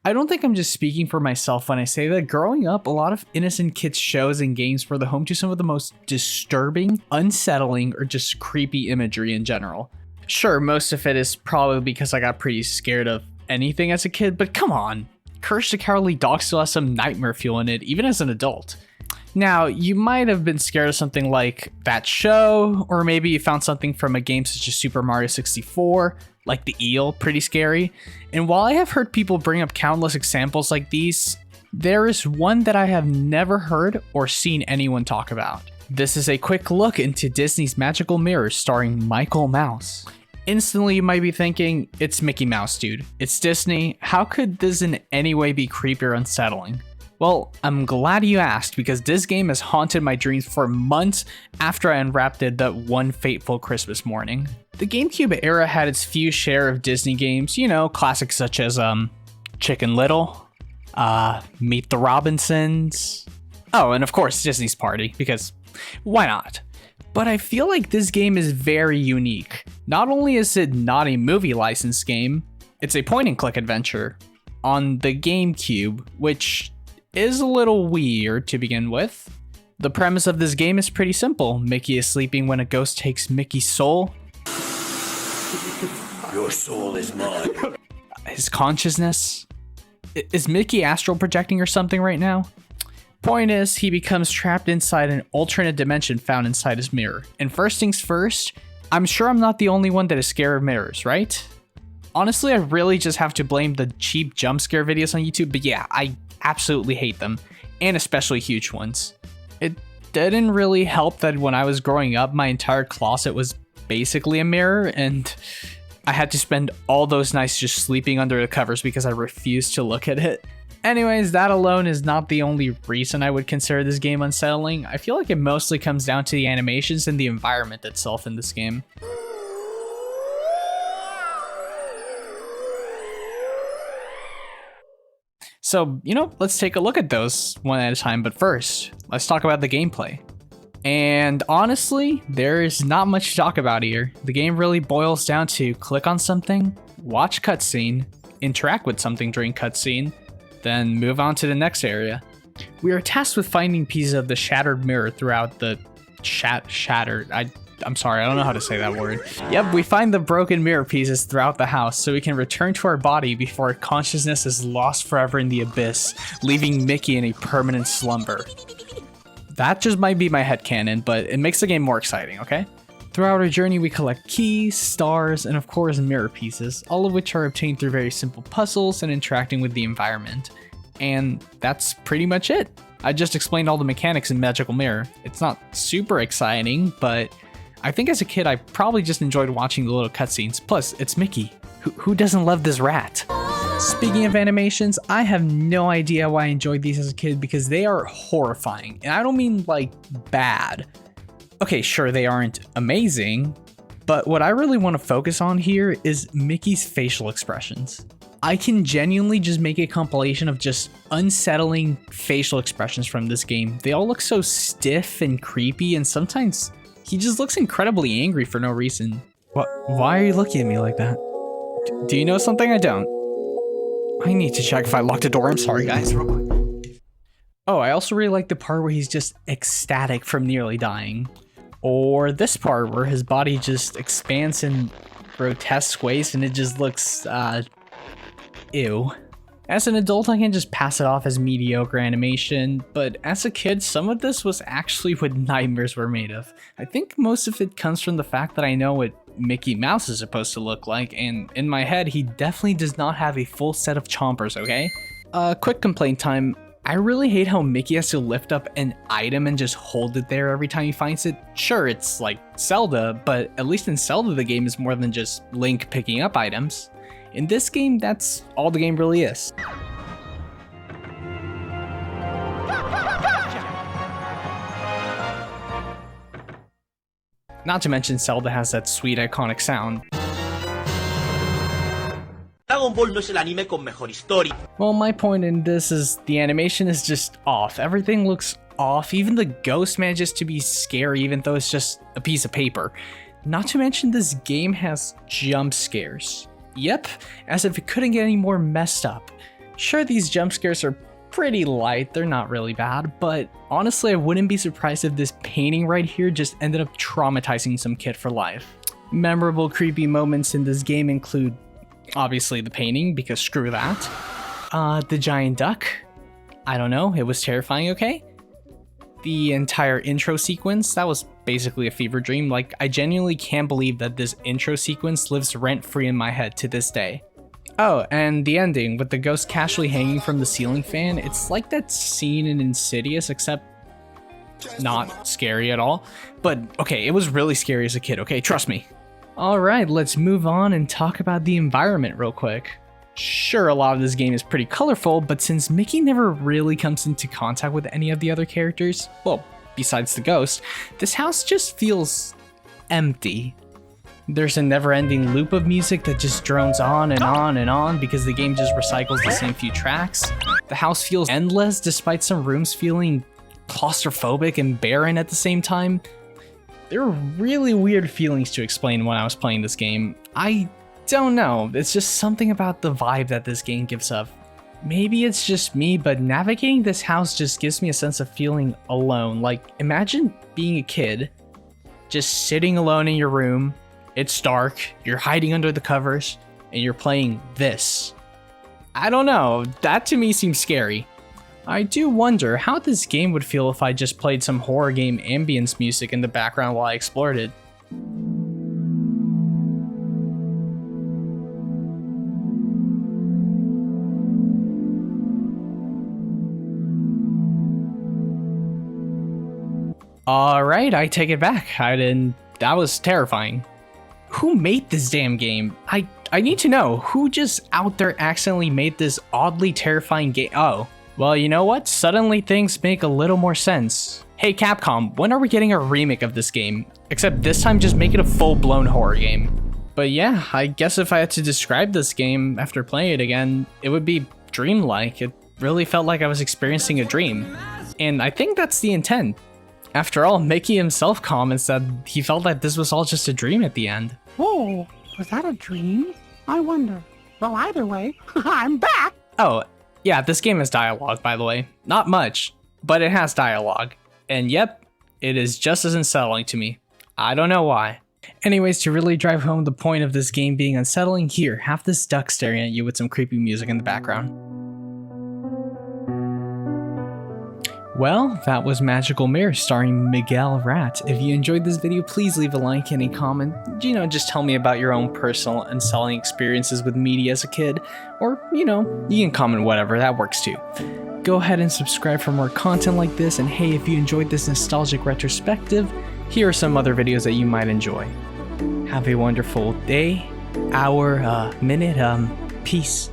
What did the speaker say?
I don't think I'm just speaking for myself when I say that growing up, a lot of innocent kids shows and games were the home to some of the most disturbing, unsettling, or just creepy imagery in general. Sure, most of it is probably because I got pretty scared of anything as a kid, but come on. Courage the Cowardly Dog still has some nightmare feel in it, even as an adult. Now, you might have been scared of something like that show, or maybe you found something from a game such as Super Mario 64, like the eel, pretty scary. And while I have heard people bring up countless examples like these, there is one that I have never heard or seen anyone talk about. This is a quick look into Disney's Magical Mirror starring Michael Mouse. Instantly you might be thinking, it's Mickey Mouse, dude. It's Disney. How could this in any way be creepy or unsettling? Well, I'm glad you asked, because this game has haunted my dreams for months after I unwrapped it that one fateful Christmas morning. The GameCube era had its few share of Disney games, you know, classics such as Chicken Little, Meet the Robinsons. Oh, and of course Disney's Party, because why not? But I feel like this game is very unique. Not only is it not a movie licensed game, it's a point and click adventure on the GameCube, which is a little weird to begin with. The premise of this game is pretty simple. Mickey is sleeping when a ghost takes Mickey's soul. Your soul is mine. His consciousness. Is Mickey astral projecting or something right now? Point is, he becomes trapped inside an alternate dimension found inside his mirror. And first things first, I'm sure I'm not the only one that is scared of mirrors, right? Honestly, I really just have to blame the cheap jump scare videos on YouTube, but yeah, I absolutely hate them, and especially huge ones. It didn't really help that when I was growing up, my entire closet was basically a mirror, and I had to spend all those nights just sleeping under the covers because I refused to look at it. Anyways, that alone is not the only reason I would consider this game unsettling. I feel like it mostly comes down to the animations and the environment itself in this game. So, you know, let's take a look at those one at a time, but first, let's talk about the gameplay. And honestly, there is not much to talk about here. The game really boils down to click on something, watch cutscene, interact with something during cutscene, then move on to the next area. We are tasked with finding pieces of the shattered mirror throughout the I'm sorry, I don't know how to say that word. Yep, we find the broken mirror pieces throughout the house so we can return to our body before our consciousness is lost forever in the abyss, leaving Mickey in a permanent slumber. That just might be my headcanon, but it makes the game more exciting, okay? Throughout our journey, we collect keys, stars, and of course mirror pieces, all of which are obtained through very simple puzzles and interacting with the environment. And that's pretty much it. I just explained all the mechanics in Magical Mirror. It's not super exciting, but I think as a kid I probably just enjoyed watching the little cutscenes. Plus, it's Mickey. Who doesn't love this rat? Speaking of animations, I have no idea why I enjoyed these as a kid because they are horrifying. And I don't mean like bad. Okay, sure, they aren't amazing, but what I really want to focus on here is Mickey's facial expressions. I can genuinely just make a compilation of just unsettling facial expressions from this game. They all look so stiff and creepy, and sometimes he just looks incredibly angry for no reason. What? Why are you looking at me like that? Do you know something I don't? I need to check if I locked the door. I'm sorry, guys. Real quick. Oh, I also really like the part where he's just ecstatic from nearly dying. Or this part where his body just expands in grotesque ways and it just looks, ew. As an adult, I can just pass it off as mediocre animation, but as a kid, some of this was actually what nightmares were made of. I think most of it comes from the fact that I know what Mickey Mouse is supposed to look like, and in my head, he definitely does not have a full set of chompers, okay? Quick complaint time. I really hate how Mickey has to lift up an item and just hold it there every time he finds it. Sure, it's like Zelda, but at least in Zelda the game is more than just Link picking up items. In this game, that's all the game really is. Not to mention Zelda has that sweet iconic sound. Dragon Ball no es el anime con mejor historia. Well, my point in this is the animation is just off. Everything looks off. Even the ghost manages to be scary even though it's just a piece of paper. Not to mention this game has jump scares. Yep, as if it couldn't get any more messed up. Sure, these jump scares are pretty light, they're not really bad, but honestly I wouldn't be surprised if this painting right here just ended up traumatizing some kid for life. Memorable creepy moments in this game include obviously the painting, because screw that. The giant duck, I don't know, it was terrifying, okay? The entire intro sequence, that was basically a fever dream. Like, I genuinely can't believe that this intro sequence lives rent-free in my head to this day. Oh, and the ending, with the ghost casually hanging from the ceiling fan, it's like that scene in Insidious, except not scary at all. But, okay, it was really scary as a kid, okay? Trust me. Alright, let's move on and talk about the environment real quick. Sure, a lot of this game is pretty colorful, but since Mickey never really comes into contact with any of the other characters, well, besides the ghost, this house just feels empty. There's a never-ending loop of music that just drones on and on and on because the game just recycles the same few tracks. The house feels endless despite some rooms feeling claustrophobic and barren at the same time. There were really weird feelings to explain when I was playing this game. I don't know, it's just something about the vibe that this game gives off. Maybe it's just me, but navigating this house just gives me a sense of feeling alone. Like, imagine being a kid, just sitting alone in your room. It's dark, you're hiding under the covers, and you're playing this. I don't know, that to me seems scary. I do wonder how this game would feel if I just played some horror game ambience music in the background while I explored it. Alright, I take it back. That was terrifying. Who made this damn game? I need to know, who just out there accidentally made this oddly terrifying game? Oh, well, you know what? Suddenly things make a little more sense. Hey Capcom, when are we getting a remake of this game? Except this time just make it a full-blown horror game. But yeah, I guess if I had to describe this game after playing it again, it would be dreamlike. It really felt like I was experiencing a dream. And I think that's the intent. After all, Mickey himself comments that he felt that this was all just a dream at the end. Oh, was that a dream? I wonder. Well, either way, I'm back! Oh, yeah, this game has dialogue, by the way. Not much, but it has dialogue. And yep, it is just as unsettling to me. I don't know why. Anyways, to really drive home the point of this game being unsettling, here, have this duck staring at you with some creepy music in the background. Well, that was Magical Mirror starring Miguel Rat. If you enjoyed this video, please leave a like and a comment. You know, just tell me about your own personal unsettling experiences with media as a kid. Or, you know, you can comment whatever, that works too. Go ahead and subscribe for more content like this, and hey, if you enjoyed this nostalgic retrospective, here are some other videos that you might enjoy. Have a wonderful day, hour, minute, peace.